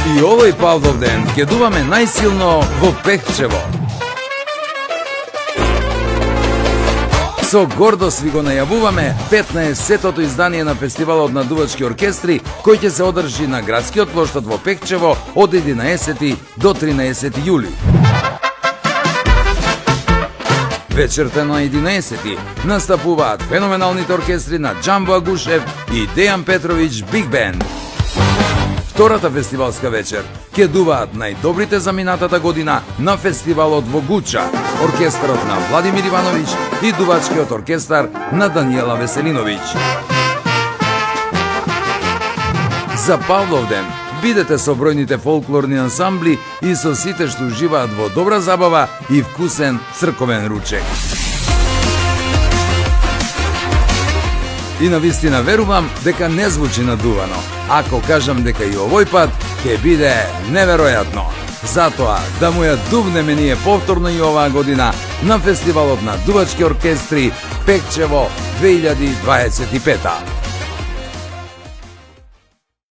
И овој Павловден ќе дуваме најсилно во Пехчево. Со гордост ви го најавуваме 15-тото издание на фестивалот на дувачки оркестри, кој ќе се одржи на градскиот плоштад во Пехчево од 11 до 13 јули. Вечерта на 11 настапуваат феноменалните оркестри на Джамбо Агушев и Дејан Петрович Биг Бенд. Втората фестивалска вечер ќе дуваат најдобрите за минатата година на фестивалот во Гуча, оркестарот на Владимир Ивановиќ и дувачкиот оркестар на Даниела Веселиновиќ. За Павловден бидете со бројните фолклорни ансамбли и со сите што уживаат во добра забава и вкусен црковен ручек. И навистина верувам дека не звучи надувано, ако кажам дека и овој пат ќе биде неверојатно. Затоа да му ја дувнеме ние повторно и оваа година на фестивалот на дувачки оркестри Пехчево 2025.